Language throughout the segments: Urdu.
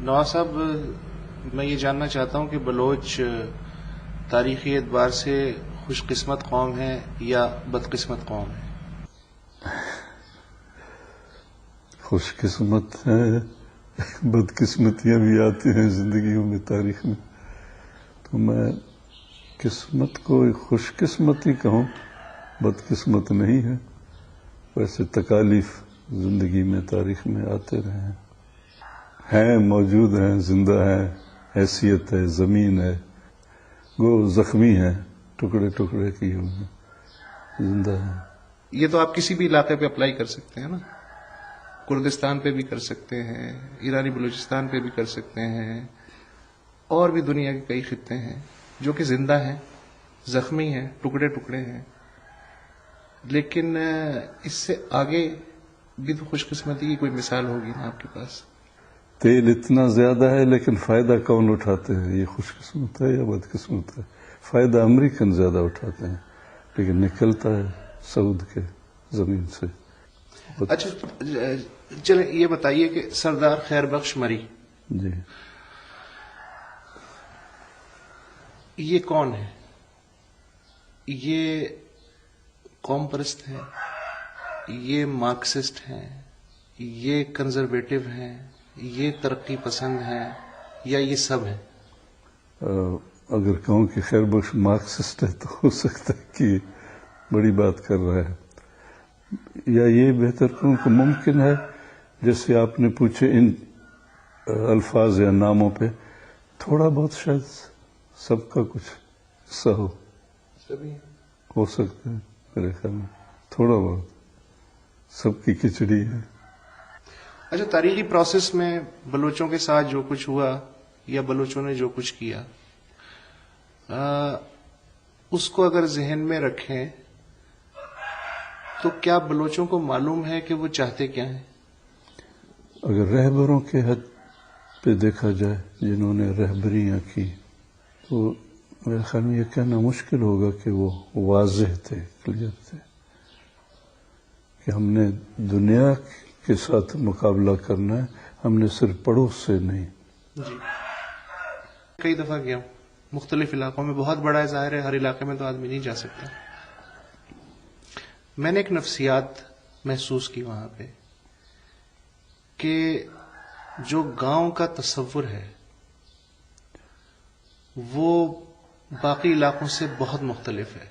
نواز صاحب، میں یہ جاننا چاہتا ہوں کہ بلوچ تاریخی اعتبار سے خوش قسمت قوم ہے یا بدقسمت قوم ہے؟ خوش قسمت ہے، بدقسمتیاں بھی آتی ہیں زندگیوں میں، تاریخ میں، تو میں قسمت کو خوش قسمتی کہوں، بدقسمت نہیں ہے۔ ویسے تکالیف زندگی میں، تاریخ میں آتے رہے ہیں، موجود ہیں، زندہ ہیں، حیثیت ہے، زمین ہے، گو زخمی ہے، ٹکڑے ٹکڑے کیے ہوئے ہیں، زندہ ہیں۔ یہ تو آپ کسی بھی علاقے پہ اپلائی کر سکتے ہیں نا، کردستان پہ بھی کر سکتے ہیں، ایرانی بلوچستان پہ بھی کر سکتے ہیں، اور بھی دنیا کے کئی خطے ہیں جو کہ زندہ ہیں، زخمی ہیں، ٹکڑے ٹکڑے ہیں، لیکن اس سے آگے بھی تو خوش قسمتی کی کوئی مثال ہوگی نا آپ کے پاس؟ تیل اتنا زیادہ ہے لیکن فائدہ کون اٹھاتے ہیں؟ یہ خوش قسمت ہے یا بدقسمت ہے؟ فائدہ امریکن زیادہ اٹھاتے ہیں لیکن نکلتا ہے سعود کے زمین سے۔ اچھا چلیں یہ بتائیے کہ سردار خیر بخش مری، جی، یہ کون ہے؟ یہ قوم پرست ہیں، یہ مارکسسٹ ہیں، یہ کنزرویٹو ہیں، یہ ترقی پسند ہیں، یا یہ سب ہیں؟ اگر کہوں کہ خیر بخش مارکسسٹ ہے تو ہو سکتا ہے کہ بڑی بات کر رہا ہے، یا یہ بہتر کہوں کہ ممکن ہے جیسے آپ نے پوچھے ان الفاظ یا ناموں پہ تھوڑا بہت شاید سب کا کچھ حصہ ہو سکتا ہے، میرے خیال میں تھوڑا بہت سب کی کھچڑی ہے۔ اچھا، تاریخی پروسیس میں بلوچوں کے ساتھ جو کچھ ہوا یا بلوچوں نے جو کچھ کیا، اس کو اگر ذہن میں رکھیں تو کیا بلوچوں کو معلوم ہے کہ وہ چاہتے کیا ہیں؟ اگر رہبروں کے حد پہ دیکھا جائے جنہوں نے رہبریاں کی تو میرے خیال میں یہ کہنا مشکل ہوگا کہ وہ واضح تھے، کلیئر تھے کہ ہم نے دنیا کے ساتھ مقابلہ کرنا ہے، ہم نے صرف پڑوس سے نہیں۔ جی، کئی دفعہ گیا ہوں مختلف علاقوں میں، بہت بڑا ظاہر ہے، ہر علاقے میں تو آدمی نہیں جا سکتا۔ میں نے ایک نفسیات محسوس کی وہاں پہ کہ جو گاؤں کا تصور ہے وہ باقی علاقوں سے بہت مختلف ہے،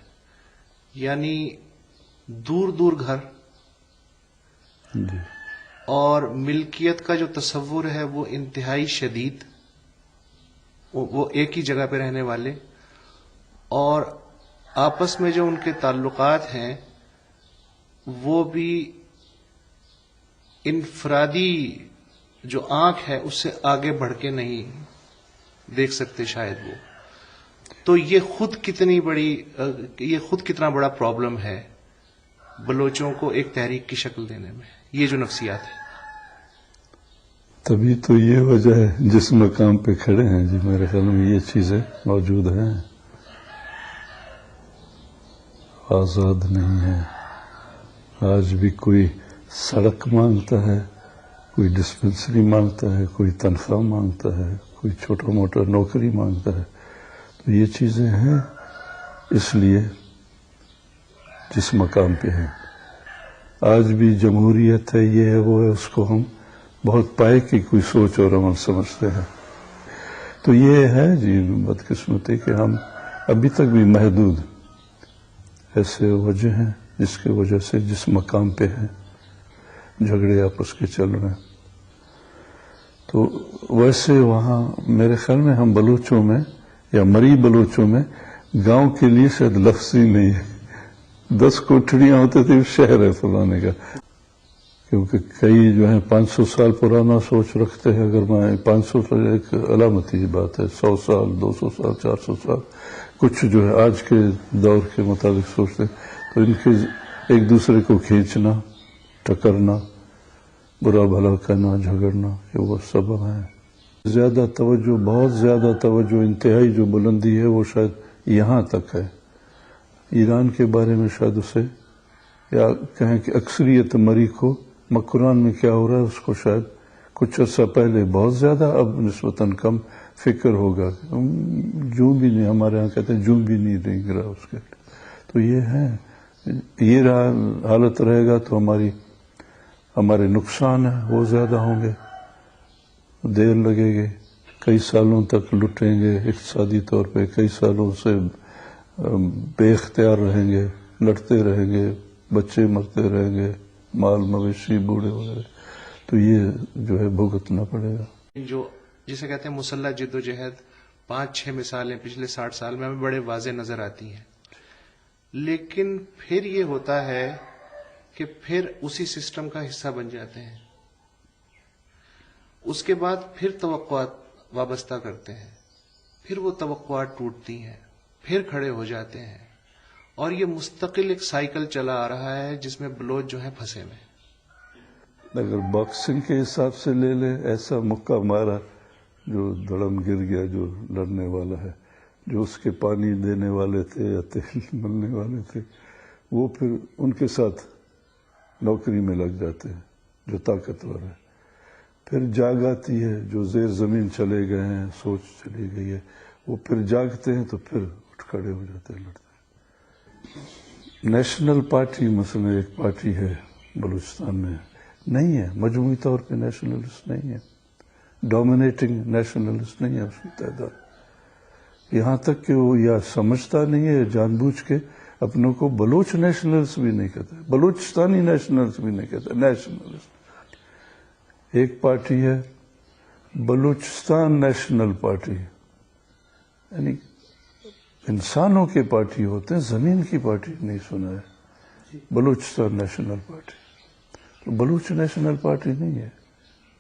یعنی دور دور گھر، جی، اور ملکیت کا جو تصور ہے وہ انتہائی شدید، وہ ایک ہی جگہ پہ رہنے والے، اور آپس میں جو ان کے تعلقات ہیں وہ بھی انفرادی جو آنکھ ہے اس سے آگے بڑھ کے نہیں دیکھ سکتے شاید وہ۔ تو یہ خود کتنا بڑا پرابلم ہے بلوچوں کو ایک تحریک کی شکل دینے میں، یہ جو نفسیات ہے۔ تبھی تو یہ وجہ ہے جس مقام پہ کھڑے ہیں جی، میرے خیال میں یہ چیزیں موجود ہیں، آزاد نہیں ہے۔ آج بھی کوئی سڑک مانگتا ہے، کوئی ڈسپنسری مانگتا ہے، کوئی تنخواہ مانگتا ہے، کوئی چھوٹا موٹا نوکری مانگتا ہے، تو یہ چیزیں ہیں اس لیے جس مقام پہ ہیں۔ آج بھی جمہوریت ہے، یہ ہے وہ ہے، اس کو ہم بہت پائے کی کوئی سوچ اور عمل سمجھتے ہیں، تو یہ ہے جی بدقسمتی کہ ہم ابھی تک بھی محدود ایسے وجہ ہیں جس کی وجہ سے جس مقام پہ ہیں جھگڑے آپس کے چل رہے ہیں۔ تو ویسے وہاں میرے خیال میں ہم بلوچوں میں یا مری بلوچوں میں گاؤں کے لیے شاید لفظ ہی نہیں ہے۔ 10 کوٹھڑیاں ہوتے تھے شہر ہے فلانے کا، کیونکہ کئی جو ہیں 500 سال پرانا سوچ رکھتے ہیں۔ اگر میں 500 پر ایک علامتی بات ہے، 100 سال 200 سال 400 سال، کچھ جو ہے آج کے دور کے مطابق سوچتے ہیں، تو ان کے ایک دوسرے کو کھینچنا، ٹکرنا، برا بھلا کہنا، جھگڑنا، یہ وہ سبب ہیں۔ زیادہ توجہ، بہت زیادہ توجہ، انتہائی جو بلندی ہے وہ شاید یہاں تک ہے۔ ایران کے بارے میں شاید اسے، یا کہیں کہ اکثریت مری کو قرآن میں کیا ہو رہا ہے اس کو شاید کچھ عرصہ پہلے بہت زیادہ، اب نسبتاً کم فکر ہوگا. جوں بھی نہیں، ہمارے ہاں کہتے ہیں جوں بھی نہیں رنگ رہا اس کے لیے. تو یہ ہے، یہ حالت رہے گا تو ہمارے نقصان ہیں وہ زیادہ ہوں گے، دیر لگے گی، کئی سالوں تک لٹیں گے اقتصادی طور پہ، کئی سالوں سے بے اختیار رہیں گے، لڑتے رہیں گے، بچے مرتے رہیں گے، مال مویشی بوڑھے وغیرہ. تو یہ جو ہے بھگتنا پڑے گا. جو جسے کہتے ہیں مسلح جد و جہد، 5-6 مثالیں پچھلے 60 سال میں ہمیں بڑے واضح نظر آتی ہیں. لیکن پھر یہ ہوتا ہے کہ پھر اسی سسٹم کا حصہ بن جاتے ہیں، اس کے بعد پھر توقعات وابستہ کرتے ہیں، پھر وہ توقعات ٹوٹتی ہیں، پھر کھڑے ہو جاتے ہیں، اور یہ مستقل ایک سائیکل چلا آ رہا ہے جس میں بلوچ جو ہیں پھنسے ہوئے. اگر باکسنگ کے حساب سے لے لے، ایسا مکہ مارا جو دڑم گر گیا جو لڑنے والا ہے، جو اس کے پانی دینے والے تھے یا تیل ملنے والے تھے، وہ پھر ان کے ساتھ نوکری میں لگ جاتے ہیں جو طاقتور ہے. پھر جاگ آتی ہے، جو زیر زمین چلے گئے ہیں، سوچ چلی گئی ہے، وہ پھر جاگتے ہیں تو پھر اٹھ کھڑے ہو جاتے ہیں، لڑتے ہیں. نیشنل پارٹی مثلا ایک پارٹی ہے بلوچستان میں، نہیں ہے مجموعی طور پہ نیشنلسٹ نہیں ہے، ڈومینیٹنگ نیشنلسٹ نہیں ہے اس کی تعداد. یہاں تک کہ وہ یا سمجھتا نہیں ہے، جان بوجھ کے اپنوں کو بلوچ نیشنلسٹ بھی نہیں کہتا، بلوچستانی نیشنلسٹ بھی نہیں کہتا، نیشنلسٹ. ایک پارٹی ہے بلوچستان نیشنل پارٹی، یعنی انسانوں کے پارٹی ہوتے ہیں، زمین کی پارٹی نہیں سنا ہے. بلوچستان نیشنل پارٹی تو بلوچ نیشنل پارٹی نہیں ہے،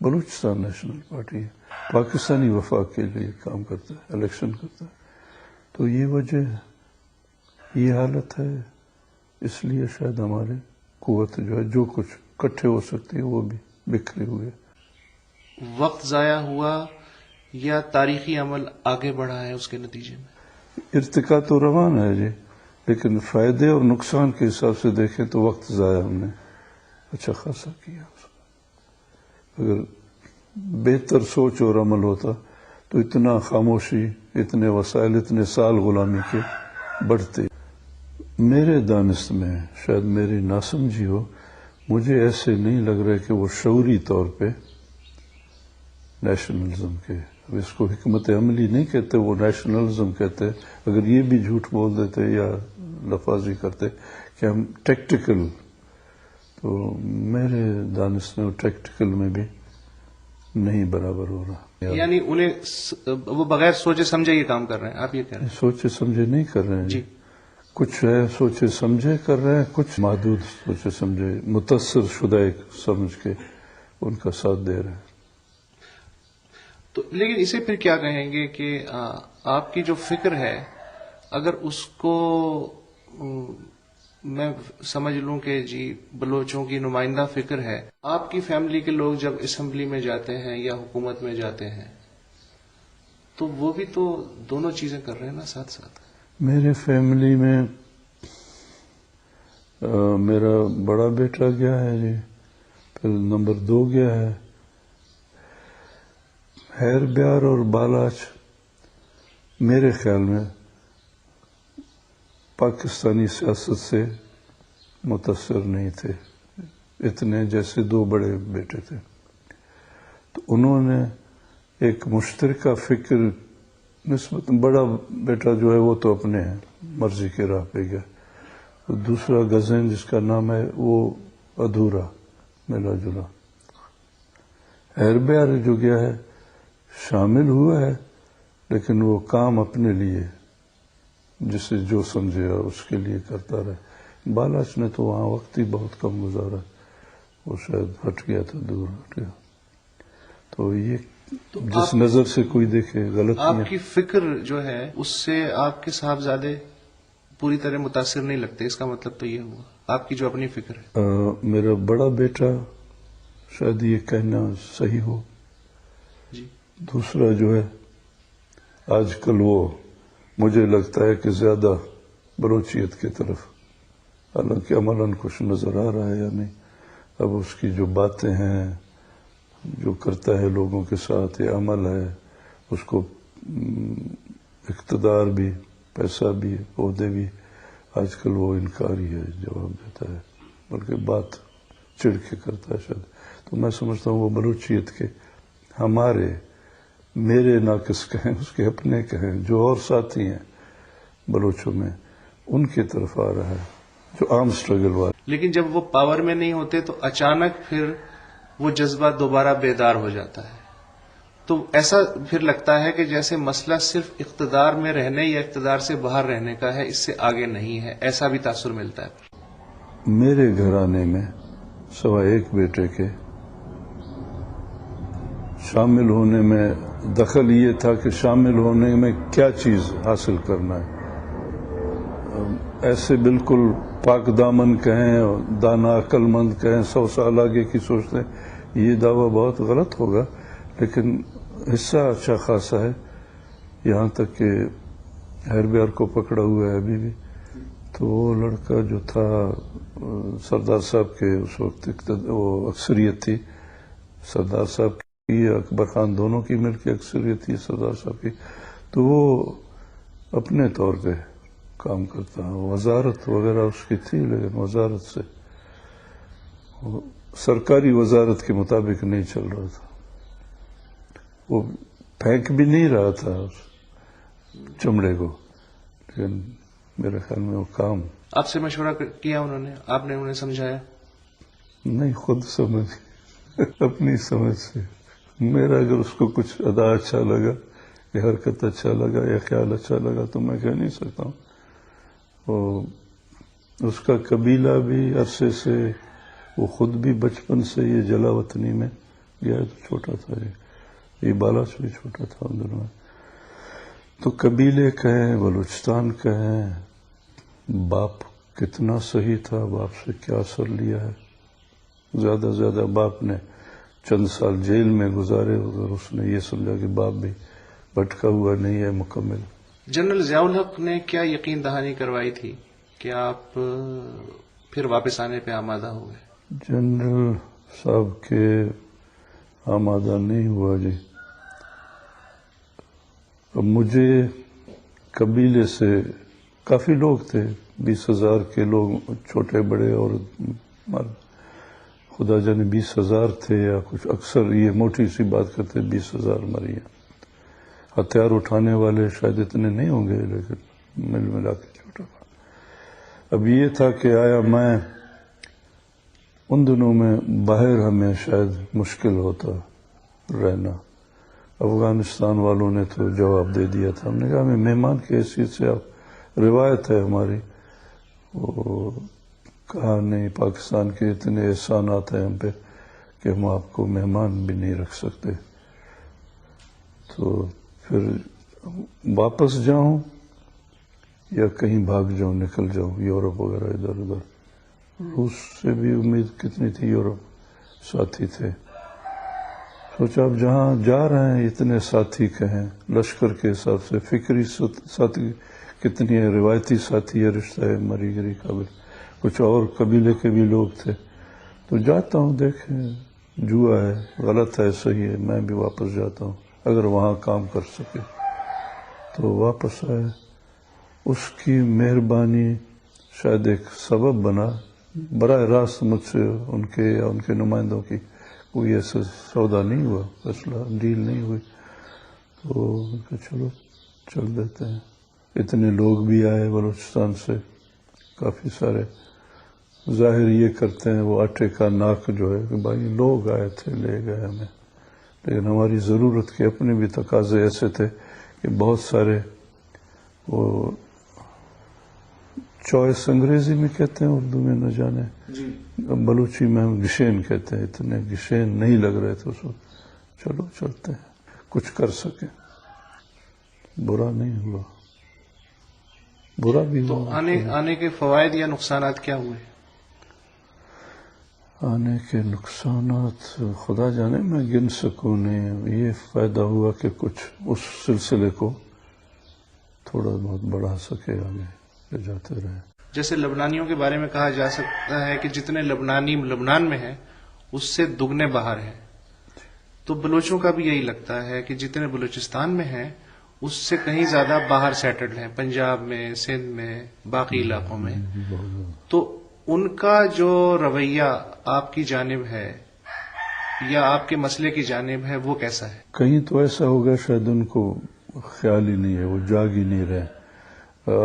بلوچستان نیشنل پارٹی ہے. پاکستانی وفاق کے لیے کام کرتا ہے، الیکشن کرتا ہے. تو یہ وجہ ہے، یہ حالت ہے. اس لیے شاید ہمارے قوت جو ہے، جو کچھ اکٹھے ہو سکتی ہے وہ بھی بکھرے ہوئے. وقت ضائع ہوا یا تاریخی عمل آگے بڑھا ہے اس کے نتیجے میں؟ ارتقا تو روان ہے جی، لیکن فائدے اور نقصان کے حساب سے دیکھیں تو وقت ضائع ہم نے اچھا خاصا کیا. اگر بہتر سوچ اور عمل ہوتا تو اتنا خاموشی، اتنے وسائل، اتنے سال غلامی کے بڑھتے. میرے دانست میں شاید میری ناسمجھی ہو، مجھے ایسے نہیں لگ رہا کہ وہ شعوری طور پہ نیشنلزم کے، اب اس کو حکمت عملی نہیں کہتے، وہ نیشنلزم کہتے. اگر یہ بھی جھوٹ بول دیتے یا لفاظی کرتے کہ ہم ٹیکٹیکل، تو میرے دانست میں وہ ٹیکٹیکل میں بھی نہیں برابر ہو رہا. یعنی انہیں وہ بغیر سوچے سمجھے یہ کام کر رہے ہیں، آپ یہ کہہ رہے ہیں؟ سوچے سمجھے نہیں کر رہے ہیں جی. کچھ ہے سوچے سمجھے کر رہے ہیں، کچھ محدود سوچے سمجھے متاثر شدہ ایک سمجھ کے ان کا ساتھ دے رہے ہیں. تو لیکن اسے پھر کیا کہیں گے کہ آپ کی جو فکر ہے، اگر اس کو میں سمجھ لوں کہ جی بلوچوں کی نمائندہ فکر ہے، آپ کی فیملی کے لوگ جب اسمبلی میں جاتے ہیں یا حکومت میں جاتے ہیں تو وہ بھی تو دونوں چیزیں کر رہے ہیں نا ساتھ ساتھ. میرے فیملی میں میرا بڑا بیٹا گیا ہے جی، پھر نمبر 2 گیا ہے. خیر بیار اور بالاچ میرے خیال میں پاکستانی سیاست سے متاثر نہیں تھے اتنے جیسے 2 بڑے بیٹے تھے. تو انہوں نے ایک مشترکہ فکر نسبت، بڑا بیٹا جو ہے وہ تو اپنے مرضی کے راہ پہ گیا، دوسرا غزین جس کا نام ہے وہ ادھورا ملا جلا. خیر بیار جو گیا ہے شامل ہوا ہے، لیکن وہ کام اپنے لیے جسے جو سمجھے اس کے لیے کرتا رہے. بالاچ نے تو وہاں وقت ہی بہت کم گزارا، وہ شاید ہٹ گیا تھا، دور ہٹ گیا. تو یہ جس نظر سے کوئی دیکھے غلط نہیں ہے. آپ کی فکر جو ہے اس سے آپ کے صاحبزادے پوری طرح متاثر نہیں لگتے، اس کا مطلب تو یہ ہوا آپ کی جو اپنی فکر ہے. میرا بڑا بیٹا شاید یہ کہنا صحیح ہو. جی. دوسرا جو ہے آج کل وہ مجھے لگتا ہے کہ زیادہ بلوچیت کی طرف، حالانکہ عملاً کچھ نظر آ رہا ہے یا نہیں. اب اس کی جو باتیں ہیں جو کرتا ہے لوگوں کے ساتھ، یہ عمل ہے، اس کو اقتدار بھی، پیسہ بھی، عہدے بھی، آج کل وہ انکاری ہے، جواب دیتا ہے، بلکہ بات چڑھ کے کرتا ہے شاید. تو میں سمجھتا ہوں وہ بلوچیت کے ہمارے، میرے ناقص کہیں، اس کے اپنے کہیں، جو اور ساتھی ہیں بلوچوں میں، ان کی طرف آ رہا ہے، جو عام سٹرگل والے. لیکن جب وہ پاور میں نہیں ہوتے تو اچانک پھر وہ جذبہ دوبارہ بیدار ہو جاتا ہے. تو ایسا پھر لگتا ہے کہ جیسے مسئلہ صرف اقتدار میں رہنے یا اقتدار سے باہر رہنے کا ہے، اس سے آگے نہیں ہے، ایسا بھی تاثر ملتا ہے. میرے گھرانے میں سوائے ایک بیٹے کے شامل ہونے میں دخل یہ تھا کہ شامل ہونے میں کیا چیز حاصل کرنا ہے. ایسے بالکل پاک دامن کہیں، دانا عقل مند کہیں، 100 سال آگے کی سوچتے ہیں، یہ دعویٰ بہت غلط ہوگا، لیکن حصہ اچھا خاصا ہے. یہاں تک کہ ہیربیار کو پکڑا ہوا ہے ابھی بھی. تو وہ لڑکا جو تھا سردار صاحب کے اس وقت وہ اکثریت تھی، سردار صاحب کی، اکبر خان دونوں کی مل کے اکثریت تھی سردار صاحب کی. تو وہ اپنے طور پہ کام کرتا ہے، وزارت وغیرہ اس کی تھی، لیکن وزارت سے سرکاری وزارت کے مطابق نہیں چل رہا تھا. وہ پھینک بھی نہیں رہا تھا اس چمڑے کو، لیکن میرے خیال میں وہ کام. آپ سے مشورہ کیا انہوں نے؟ آپ نے انہیں سمجھایا؟ نہیں، خود سمجھ، اپنی سمجھ سے. میرا اگر اس کو کچھ ادا اچھا لگا یا حرکت اچھا لگا یا خیال اچھا لگا تو میں کہہ نہیں سکتا ہوں. اس کا قبیلہ بھی عرصے سے، وہ خود بھی بچپن سے یہ جلا وطنی میں گیا، تو چھوٹا تھا، یہ بالاچ بھی چھوٹا تھا ان دنوں میں. تو قبیلے کہیں، بلوچستان کہیں، باپ کتنا صحیح تھا، باپ سے کیا اثر لیا ہے. زیادہ زیادہ باپ نے چند سال جیل میں گزارے، اگر اس نے یہ سمجھا کہ باپ بھی بھٹکا ہوا نہیں ہے مکمل. جنرل ضیاء الحق نے کیا یقین دہانی کروائی تھی کہ آپ پھر واپس آنے پہ آمادہ ہوئے؟ جنرل صاحب کے آمادہ نہیں ہوا جی. اب مجھے قبیلے سے کافی لوگ تھے، 20,000 کے لوگ، چھوٹے بڑے اور مرد، خدا جانے 20,000 تھے یا کچھ. اکثر یہ موٹی سی بات کرتے 20,000 مری ہیں. ہتھیار اٹھانے والے شاید اتنے نہیں ہوں گے، لیکن مل ملا کے چھوٹا تھا. اب یہ تھا کہ آیا میں ان دنوں میں باہر ہمیں شاید مشکل ہوتا رہنا. افغانستان والوں نے تو جواب دے دیا تھا. ہم نے کہا ہمیں مہمان کی حیثیت سے، آپ روایت ہے ہماری. وہ کہا نہیں، پاکستان کے اتنے احسانات ہیں ہم پہ کہ ہم آپ کو مہمان بھی نہیں رکھ سکتے. تو پھر واپس جاؤں یا کہیں بھاگ جاؤں، نکل جاؤں یورپ وغیرہ ادھر ادھر. روس سے بھی امید کتنی تھی، یورپ ساتھی تھے. سوچا اب جہاں جا رہے ہیں اتنے ساتھی کہیں، لشکر کے حساب سے فکری ساتھی کتنی ہے، روایتی ساتھی ہے، رشتہ ہے، مری گری قابل. کچھ اور قبیلے کے بھی لوگ تھے. تو جاتا ہوں، دیکھیں جوا ہے، غلط ہے، صحیح ہے، میں بھی واپس جاتا ہوں اگر وہاں کام کر سکے. تو واپس آئے. اس کی مہربانی شاید ایک سبب بنا. براہ راست مجھ سے ان کے یا ان کے نمائندوں کی کوئی ایسا سودا نہیں ہوا، فیصلہ ڈیل نہیں ہوئی. تو چلو چل دیتے ہیں. اتنے لوگ بھی آئے بلوچستان سے، کافی سارے. ظاہر یہ کرتے ہیں وہ آٹے کا ناک جو ہے کہ بھائی لوگ آئے تھے، لے گئے ہمیں، لیکن ہماری ضرورت کے اپنے بھی تقاضے ایسے تھے کہ بہت سارے وہ چوائس انگریزی میں کہتے ہیں، اردو میں نہ جانے، بلوچی میں ہم گشین کہتے ہیں. اتنے گشین نہیں لگ رہے تھے اس وقت. چلو چلتے ہیں، کچھ کر سکیں. برا نہیں ہوا، برا بھی تو ہوا. آنے کے فوائد یا نقصانات کیا ہوئے؟ آنے کے نقصانات خدا جانے، میں گن سکوں نہیں. یہ فائدہ ہوا کہ کچھ اس سلسلے کو تھوڑا بہت بڑھا سکے، آگے لے جاتے رہے. جیسے لبنانیوں کے بارے میں کہا جا سکتا ہے کہ جتنے لبنانی لبنان میں ہیں اس سے دگنے باہر ہیں. تو بلوچوں کا بھی یہی لگتا ہے کہ جتنے بلوچستان میں ہیں اس سے کہیں زیادہ باہر سیٹلڈ ہیں، پنجاب میں، سندھ میں، باقی علاقوں میں. تو ان کا جو رویہ آپ کی جانب ہے یا آپ کے مسئلے کی جانب ہے وہ کیسا ہے؟ کہیں تو ایسا ہوگا شاید ان کو خیال ہی نہیں ہے، وہ جاگ ہی نہیں رہے.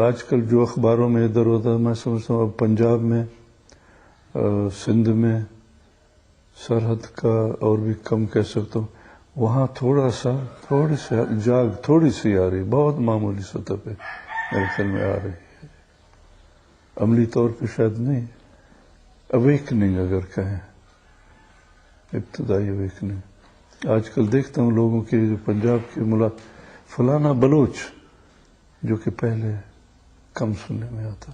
آج کل جو اخباروں میں ادھر ادھر میں سمجھتا ہوں اب پنجاب میں، سندھ میں، سرحد کا اور بھی کم کہہ سکتا ہوں، وہاں تھوڑی سی جاگ تھوڑی سی آ رہی، بہت معمولی سطح پہ میرے خیال میں آ رہی ہے. عملی طور پہ شاید نہیں، اویکننگ اگر کہیں، ابتدائی اویکننگ. آج کل دیکھتا ہوں لوگوں کے جو پنجاب کے فلانا بلوچ، جو کہ پہلے کم سننے میں آتا.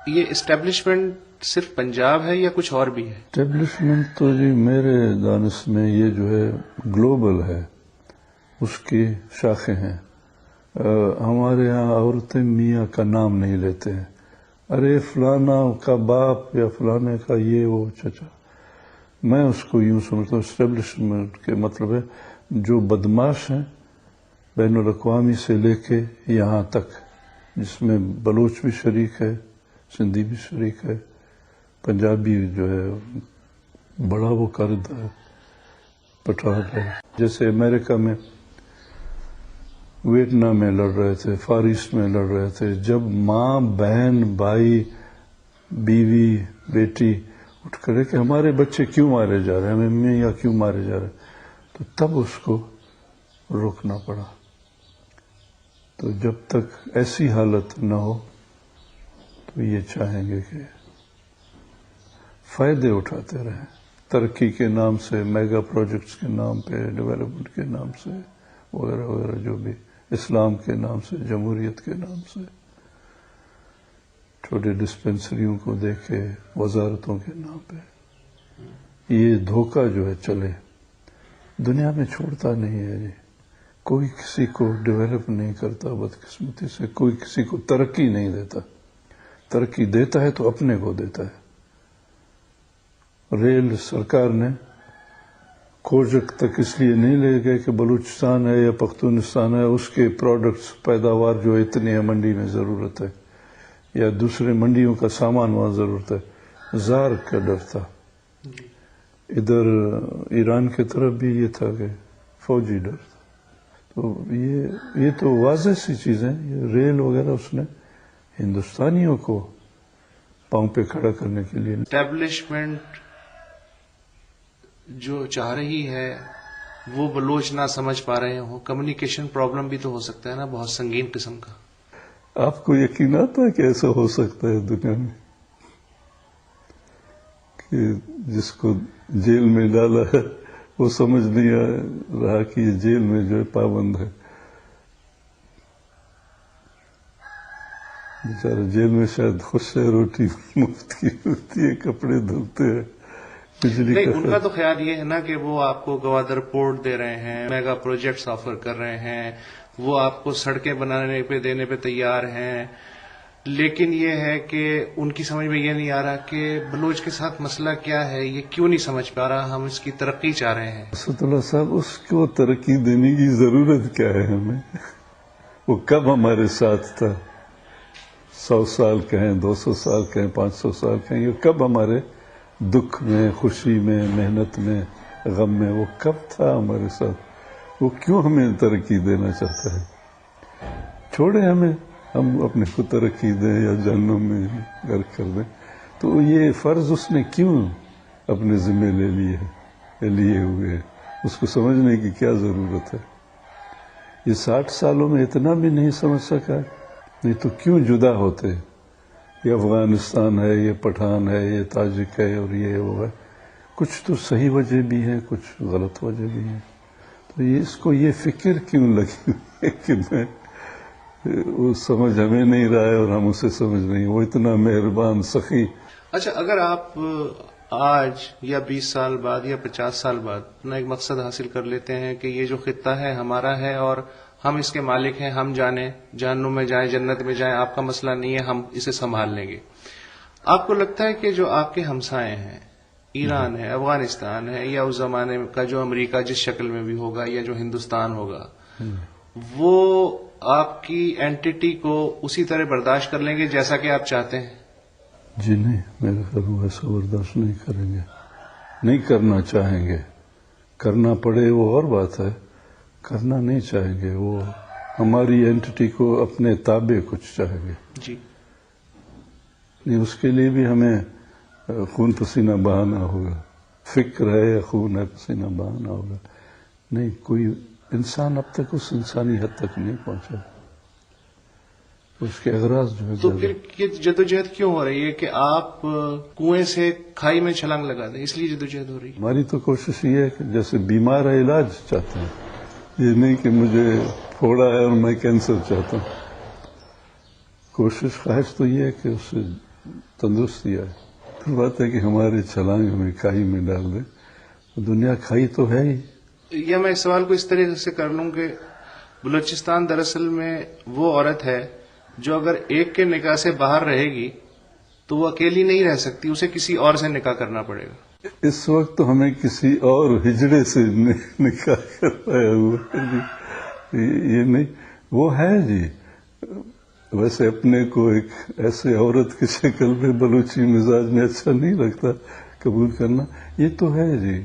یہ اسٹیبلشمنٹ صرف پنجاب ہے یا کچھ اور بھی ہے؟ اسٹیبلشمنٹ تو جی میرے دانش میں یہ جو ہے گلوبل ہے، اس کی شاخیں ہیں. ہمارے ہاں عورتیں میاں کا نام نہیں لیتے ہیں، ارے فلانا کا باپ یا فلانے کا یہ وہ چچا. میں اس کو یوں سمجھتا ہوں اسٹیبلشمنٹ کے مطلب ہے جو بدماش ہیں بین الاقوامی سے لے کے یہاں تک، جس میں بلوچ بھی شریک ہے، سندھی بھی شریک ہے، پنجابی جو ہے بڑا وہ کرد ہے، پٹھان ہے. جیسے امریکہ میں ویتنام میں لڑ رہے تھے، فار ایسٹ میں لڑ رہے تھے، جب ماں بہن بھائی بیوی بیٹی اٹھ کرے کہ ہمارے بچے کیوں مارے جا رہے ہیں، ہمیں میاں کیوں مارے جا رہے ہیں، تو تب اس کو روکنا پڑا. تو جب تک ایسی حالت نہ ہو تو یہ چاہیں گے کہ فائدے اٹھاتے رہیں ترقی کے نام سے، میگا پروجیکٹس کے نام پہ، ڈیولپمنٹ کے نام سے، وغیرہ وغیرہ، جو بھی اسلام کے نام سے، جمہوریت کے نام سے، چھوٹے ڈسپنسریوں کو دیکھے، وزارتوں کے نام پہ. یہ دھوکہ جو ہے چلے دنیا میں چھوڑتا نہیں ہے جی. کوئی کسی کو ڈیولپ نہیں کرتا بدقسمتی سے، کوئی کسی کو ترقی نہیں دیتا. ترقی دیتا ہے تو اپنے کو دیتا ہے. ریل سرکار نے کوجک تک اس لیے نہیں لے گئے کہ بلوچستان ہے یا پختونستان ہے، اس کے پروڈکٹس پیداوار جو اتنے ہیں منڈی میں ضرورت ہے، یا دوسرے منڈیوں کا سامان وہاں ضرورت ہے. زار کا ڈر تھا. ادھر ایران کی طرف بھی یہ تھا کہ فوجی ڈر تھا. تو یہ تو واضح سی چیزیں، یہ ریل وغیرہ اس نے ہندوستانیوں کو پاؤں پہ کھڑا کرنے کے لیے. اسٹیبلشمنٹ جو چاہ رہی ہے وہ بلوچ نہ سمجھ پا رہے ہوں، کمیونیکیشن پرابلم بھی تو ہو سکتا ہے نا، بہت سنگین قسم کا. آپ کو یقین آتا ہے کہ ایسا ہو سکتا ہے دنیا میں کہ جس کو جیل میں ڈالا ہے وہ سمجھ نہیں آ رہا کہ یہ جیل میں جو ہے پابند ہے. بیچارے جیل میں شاید خوش ہے، روٹی مفت کی ملتی ہے، کپڑے دھلتے ہیں، بجلی نہیں، کا ان کا تو خیال یہ ہے نا کہ وہ آپ کو گوادر پورٹ دے رہے ہیں، میگا پروجیکٹس آفر کر رہے ہیں، وہ آپ کو سڑکیں بنانے پہ دینے پہ تیار ہیں. لیکن یہ ہے کہ ان کی سمجھ میں یہ نہیں آ رہا کہ بلوچ کے ساتھ مسئلہ کیا ہے، یہ کیوں نہیں سمجھ پا رہا، ہم اس کی ترقی چاہ رہے ہیں. اسد اللہ صاحب، اس کو ترقی دینے کی ضرورت کیا ہے ہمیں؟ وہ کب ہمارے ساتھ تھا؟ 100 سال کہیں، 200 سال کہیں، 500 سال کہیں، یہ کب ہمارے دکھ میں، خوشی میں، محنت میں، غم میں وہ کب تھا ہمارے ساتھ؟ وہ کیوں ہمیں ترقی دینا چاہتا ہے؟ چھوڑے ہمیں، ہم اپنے کو ترقی دیں یا جہنم میں غرق کر دیں. تو یہ فرض اس نے کیوں اپنے ذمہ لیے ہوئے ہیں؟ اس کو سمجھنے کی کیا ضرورت ہے؟ یہ 60 سالوں میں اتنا بھی نہیں سمجھ سکا، نہیں تو کیوں جدا ہوتے؟ یہ افغانستان ہے، یہ پٹھان ہے، یہ تاجک ہے، اور یہ وہ ہے. کچھ تو صحیح وجہ بھی ہے، کچھ غلط وجہ بھی ہے. تو اس کو یہ فکر کیوں لگی ہے کہ میں وہ سمجھ ہمیں نہیں رہا ہے اور ہم اسے سمجھ نہیں. وہ اتنا مہربان، سخی. اچھا، اگر آپ آج یا 20 سال بعد یا 50 سال بعد اپنا ایک مقصد حاصل کر لیتے ہیں کہ یہ جو خطہ ہے ہمارا ہے اور ہم اس کے مالک ہیں، ہم جانیں، جہنم میں جائیں، جنت میں جائیں، آپ کا مسئلہ نہیں ہے، ہم اسے سنبھال لیں گے. آپ کو لگتا ہے کہ جو آپ کے ہمسائے ہیں ایران ہے، افغانستان ہے، یا اس زمانے کا جو امریکہ جس شکل میں بھی ہوگا یا جو ہندوستان ہوگا، وہ آپ کی اینٹی کو اسی طرح برداشت کر لیں گے جیسا کہ آپ چاہتے ہیں؟ جی نہیں، میرے خیال میں ویسا برداشت نہیں کریں گے، نہیں کرنا چاہیں گے. کرنا پڑے وہ اور بات ہے، کرنا نہیں چاہیں گے. وہ ہماری اینٹی کو اپنے تابع کچھ چاہیں گے. جی نہیں، اس کے لیے بھی ہمیں خون پسینہ بہانا ہوگا. فکر ہے یا خون ہے پسینہ بہانا ہوگا. نہیں، کوئی انسان اب تک اس انسانی حد تک نہیں پہنچا. اس کے اغراض جو ہے تو پھر یہ جدوجہد کیوں ہو رہی ہے کہ آپ کنویں سے کھائی میں چھلانگ لگا دیں؟ اس لیے جدوجہد ہو رہی ہے. ہماری تو کوشش یہ ہے کہ جیسے بیمار ہے علاج چاہتے ہیں، یہ نہیں کہ مجھے پھوڑا ہے اور میں کینسر چاہتا ہوں. کوشش خواہش تو یہ ہے کہ اس سے تندرستی آئے. پھر بات ہے کہ ہمارے چھلانگ ہمیں کھائی میں ڈال دیں. دنیا کھائی تو ہے ہی. یا میں اس سوال کو اس طریقے سے کر لوں کہ بلوچستان دراصل میں وہ عورت ہے جو اگر ایک کے نکاح سے باہر رہے گی تو وہ اکیلی نہیں رہ سکتی، اسے کسی اور سے نکاح کرنا پڑے گا. اس وقت تو ہمیں کسی اور ہجڑے سے نکاح کروایا ہوا جی. یہ نہیں، وہ ہے جی. ویسے اپنے کو ایک ایسے عورت کی شکل میں بلوچی مزاج میں اچھا نہیں لگتا قبول کرنا. یہ تو ہے جی،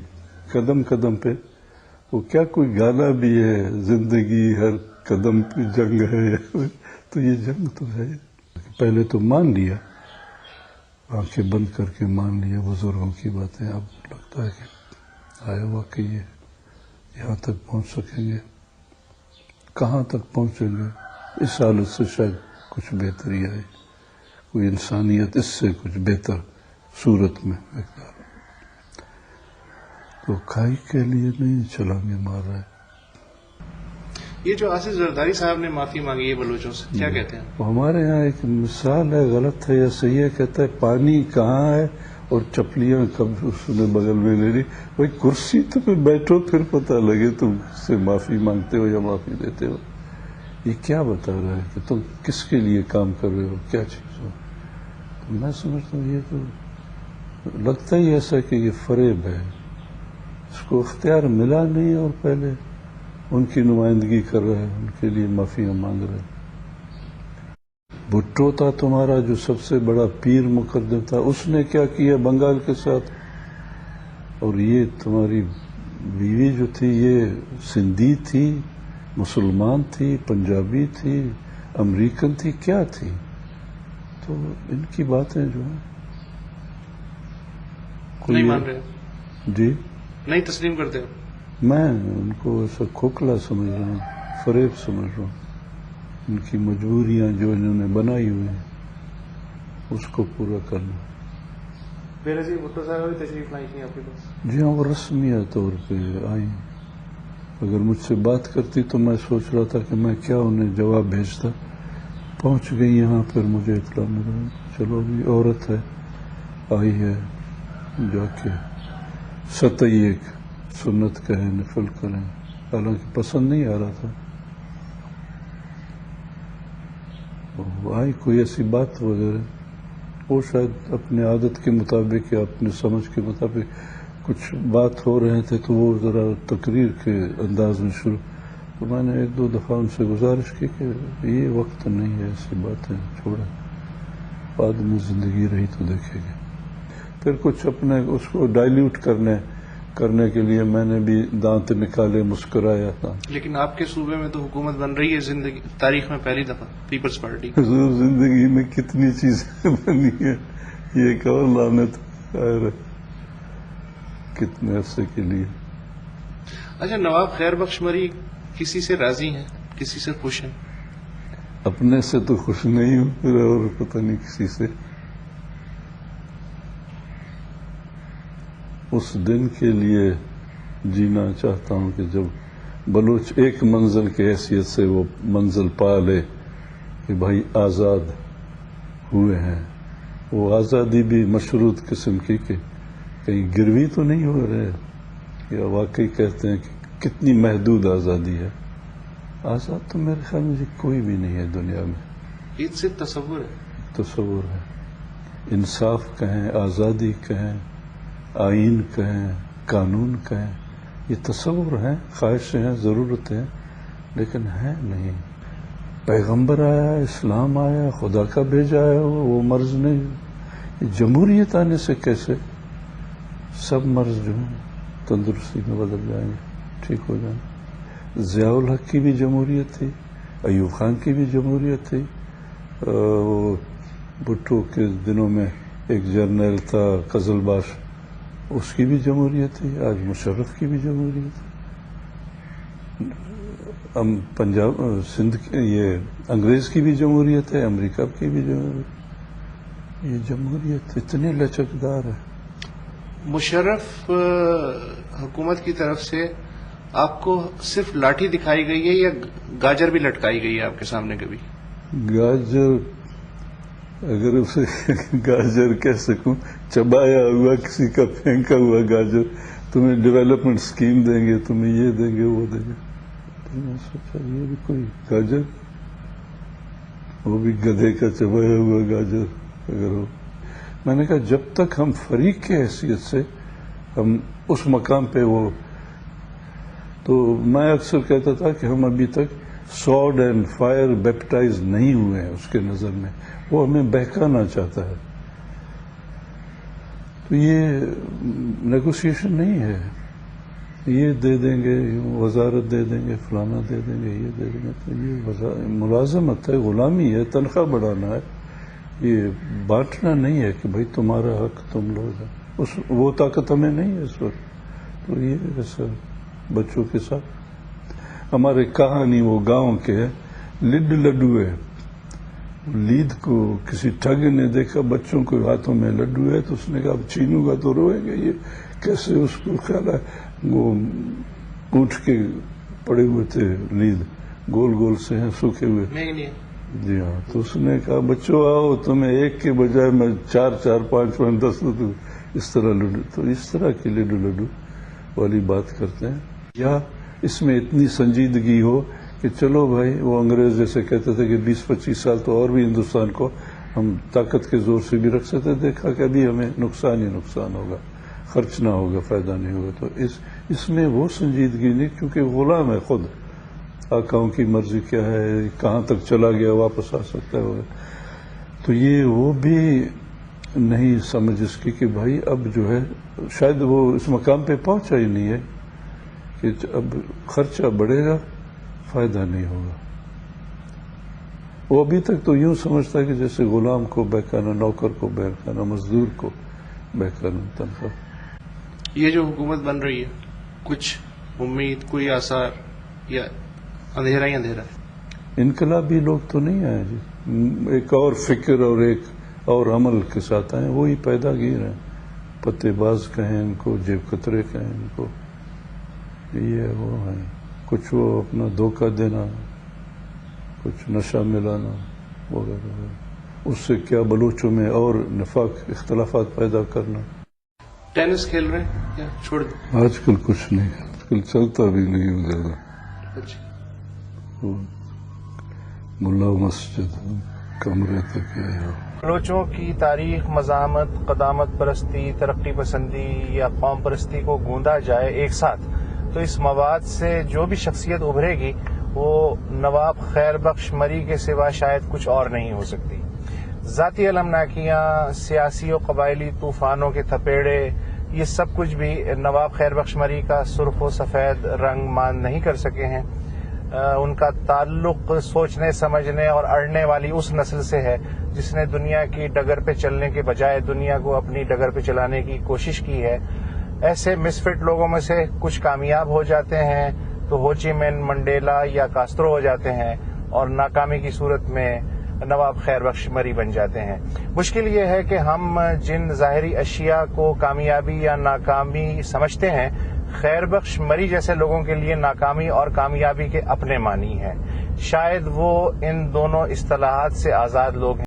قدم قدم پہ. وہ کیا کوئی گانا بھی ہے، زندگی ہر قدم پہ جنگ ہے. تو یہ جنگ تو ہے. پہلے تو مان لیا، آنکھیں بند کر کے مان لیا بزرگوں کی باتیں. اب لگتا ہے کہ آیا واقعی یہاں تک پہنچ سکیں گے. کہاں تک پہنچیں گے؟ اس حالت سے شاید کچھ بہتری آئے، کوئی انسانیت اس سے کچھ بہتر صورت میں. تو کھائی کے لیے نہیں چھلانگے مار رہے. یہ جو آصف زرداری صاحب نے معافی مانگی ہے بلوچوں سے، کیا کہتے ہیں؟ ہمارے یہاں ایک مثال ہے، غلط ہے یا صحیح ہے، کہتا ہے پانی کہاں ہے اور چپلیاں کب اس نے بغل میں لے لی. بھائی کرسی تو پہ بیٹھو پھر پتہ لگے تم سے معافی مانگتے ہو یا معافی دیتے ہو. یہ کیا بتا رہا ہے کہ تم کس کے لیے کام کر رہے ہو، کیا چیز ہو. میں سمجھتا ہوں یہ تو لگتا ہی ایسا کہ یہ فریب ہے. اس کو اختیار ملا نہیں اور پہلے ان کی نمائندگی کر رہے ہیں، ان کے لیے معافیاں مانگ رہے ہیں. بھٹو تھا تمہارا جو سب سے بڑا پیر مقدم تھا، اس نے کیا کیا بنگال کے ساتھ. اور یہ تمہاری بیوی جو تھی یہ سندھی تھی، مسلمان تھی، پنجابی تھی، امریکن تھی، کیا تھی. تو ان کی باتیں جو ہیں نہیں مان رہے؟ جی نہیں تسلیم کرتے ہو؟ میں ان کو ایسا کھوکھلا سمجھ رہا ہوں، فریب سمجھ رہا ہوں. ان کی مجبوریاں جو انہوں نے بنائی ہوئی ہیں اس کو پورا کرنا. بینظیر بھٹو صاحب بھی تشریف لائی تھی آپ کے پاس؟ جی ہاں، وہ رسمیہ طور پہ آئی. اگر مجھ سے بات کرتی تو میں سوچ رہا تھا کہ میں کیا انہیں جواب بھیجتا. پہنچ گئی یہاں، پھر مجھے اطلاع ملا چلو بھی عورت ہے آئی ہے، جا کے سطحی ایک سنت کہیں، نفل کریں. حالانکہ پسند نہیں آ رہا تھا. آئی کوئی ایسی بات وغیرہ، وہ شاید اپنے عادت کے مطابق یا اپنے سمجھ کے مطابق کچھ بات ہو رہے تھے تو وہ ذرا تقریر کے انداز میں شروع. تو میں نے ایک دو دفعہ ان سے گزارش کی کہ یہ وقت نہیں ہے ایسی باتیں چھوڑیں، بعد میں زندگی رہی تو دیکھیں گے. پھر کچھ اپنے اس کو ڈائلیوٹ کرنے کے لیے میں نے بھی دانت نکالے، مسکرایا تھا. لیکن آپ کے صوبے میں تو حکومت بن رہی ہے زندگی تاریخ میں پہلی دفعہ پیپلز پارٹی. حضور زندگی میں کتنی چیزیں بنی ہیں، یہ ایک اور لعنت ہے کتنے عرصے کے لیے. اچھا، نواب خیر بخش مری کسی سے راضی ہیں، کسی سے خوش ہیں؟ اپنے سے تو خوش نہیں ہوں، پھر اور پتہ نہیں کسی سے. اس دن کے لیے جینا چاہتا ہوں کہ جب بلوچ ایک منزل کے حیثیت سے وہ منزل پا لے کہ بھائی آزاد ہوئے ہیں. وہ آزادی بھی مشروط قسم کی کہ کہیں گروی تو نہیں ہو رہے، یا واقعی کہتے ہیں کہ کتنی محدود آزادی ہے. آزاد تو میرے خیال میں کوئی بھی نہیں ہے دنیا میں. یہ صرف تصور ہے. تصور ہے. انصاف کہیں، آزادی کہیں، آئین کہیں، قانون کہیں، یہ تصور ہیں، خواہشیں ہیں، ضرورتیں ہیں، لیکن ہیں نہیں۔ پیغمبر آیا، اسلام آیا، خدا کا بھیجا ہے، وہ مرض نہیں۔ جمہوریت آنے سے کیسے سب مرض جو ہیں تندرستی میں بدل جائیں گے، ٹھیک ہو جائیں گے۔ ضیاء الحق کی بھی جمہوریت تھی، ایوب خان کی بھی جمہوریت تھی، بھٹو کے دنوں میں ایک جرنیل تھا قزل باش، اس کی بھی جمہوریت تھی، آج مشرف کی بھی جمہوریت ہے۔ پنجاب سندھ یہ انگریز کی بھی جمہوریت ہے، امریکہ کی بھی جمہوریت، یہ جمہوریت اتنی لچکدار ہے۔ مشرف حکومت کی طرف سے آپ کو صرف لاٹھی دکھائی گئی ہے یا گاجر بھی لٹکائی گئی ہے آپ کے سامنے کبھی؟ گاجر، اگر اسے گاجر کہہ سکوں، چبایا ہوا کسی کا پھینکا ہوا گاجر، تمہیں ڈیولپمنٹ اسکیم دیں گے، تمہیں یہ دیں گے، وہ دیں گے۔ تو میں سوچا یہ بھی کوئی گاجر، وہ بھی گدھے کا چبایا ہوا گاجر اگر ہو۔ میں نے کہا جب تک ہم فریق کی حیثیت سے ہم اس مقام پہ وہ، تو میں اکثر کہتا تھا کہ ہم ابھی تک سوڈ اینڈ فائر بیپٹائز نہیں ہوئے ہیں اس کے نظر میں، وہ ہمیں بہکانا چاہتا ہے۔ تو یہ نیگوسیشن نہیں ہے، یہ دے دیں گے، وزارت دے دیں گے، فلانا دے دیں گے، یہ دے دیں گے، تو یہ ملازمت ہے، غلامی ہے، تنخواہ بڑھانا ہے، یہ بانٹنا نہیں ہے کہ بھائی تمہارا حق تم لو گے، وہ طاقت ہمیں نہیں ہے اس وقت۔ تو یہ ایسا بچوں کے ساتھ ہمارے کہانی وہ گاؤں کے لڈ لڈو ہے، لید کو کسی ٹھگ نے دیکھا بچوں کو ہاتھوں میں لڈو ہے، تو اس نے کہا اب چھینوں گا تو روئیں گے، یہ کیسے؟ اس کو خیال ہے وہ اونٹ کے پڑے ہوئے تھے لید، گول گول سے ہیں سوکھے ہوئے، جی ہاں۔ تو اس نے کہا بچوں آؤ، تمہیں ایک کے بجائے میں 4 4 5 5 10 اس طرح لڈو، تو اس طرح کی لڈو لڈو والی بات کرتے ہیں۔ یا اس میں اتنی سنجیدگی ہو کہ چلو بھائی، وہ انگریز جیسے کہتے تھے کہ 20-25 سال تو اور بھی ہندوستان کو ہم طاقت کے زور سے بھی رکھ سکتے، دیکھا کہ ابھی ہمیں نقصان ہی نقصان ہوگا، خرچ نہ ہوگا، فائدہ نہیں ہوگا۔ تو اس میں وہ سنجیدگی نہیں، کیونکہ غلام ہے خود، آقاؤں کی مرضی کیا ہے، کہاں تک چلا گیا واپس آ سکتا ہے۔ تو یہ وہ بھی نہیں سمجھ اس کی کہ بھائی اب جو ہے شاید وہ اس مقام پہ پہنچا ہی نہیں ہے کہ اب خرچہ بڑھے گا، فائدہ نہیں ہوگا۔ وہ ابھی تک تو یوں سمجھتا ہے کہ جیسے غلام کو بہکانا، نوکر کو بہکانا، مزدور کو بہکانا، تنخواہ۔ یہ جو حکومت بن رہی ہے، کچھ امید، کوئی آثار، یا اندھیرا ہی اندھیرا ہے؟ انقلابی لوگ تو نہیں آئے جی، ایک اور فکر اور ایک اور عمل کے ساتھ آئے، وہی پیدا گیر ہیں، پتے باز کہیں ان کو، جیب کترے کہیں ان کو، یہ وہ ہیں، کچھ وہ اپنا دھوکہ دینا، کچھ نشہ ملانا وغیرہ وغیرہ، اس سے کیا بلوچوں میں اور نفاق، اختلافات پیدا کرنا۔ ٹینس کھیل رہے ہیں یا چھوڑ دیں؟ آج کل کچھ نہیں، آج کل چلتا بھی نہیں ہوں زیادہ، ملا مسجد کمرے تک ہے۔ بلوچوں کی تاریخ، مزاحمت، قدامت پرستی، ترقی پسندی یا قوم پرستی کو گوندا جائے ایک ساتھ، تو اس مواد سے جو بھی شخصیت ابھرے گی وہ نواب خیر بخش مری کے سوا شاید کچھ اور نہیں ہو سکتی۔ ذاتی علمناکیاں، سیاسی و قبائلی طوفانوں کے تھپیڑے، یہ سب کچھ بھی نواب خیر بخش مری کا سرخ و سفید رنگ مان نہیں کر سکے ہیں۔ ان کا تعلق سوچنے، سمجھنے اور اڑنے والی اس نسل سے ہے جس نے دنیا کی ڈگر پہ چلنے کے بجائے دنیا کو اپنی ڈگر پہ چلانے کی کوشش کی ہے۔ ایسے مسفٹ لوگوں میں سے کچھ کامیاب ہو جاتے ہیں تو ہو چی مین، منڈیلا یا کاسترو ہو جاتے ہیں، اور ناکامی کی صورت میں نواب خیر بخش مری بن جاتے ہیں۔ مشکل یہ ہے کہ ہم جن ظاہری اشیاء کو کامیابی یا ناکامی سمجھتے ہیں، خیر بخش مری جیسے لوگوں کے لیے ناکامی اور کامیابی کے اپنے معنی ہیں۔ شاید وہ ان دونوں اصطلاحات سے آزاد لوگ ہیں۔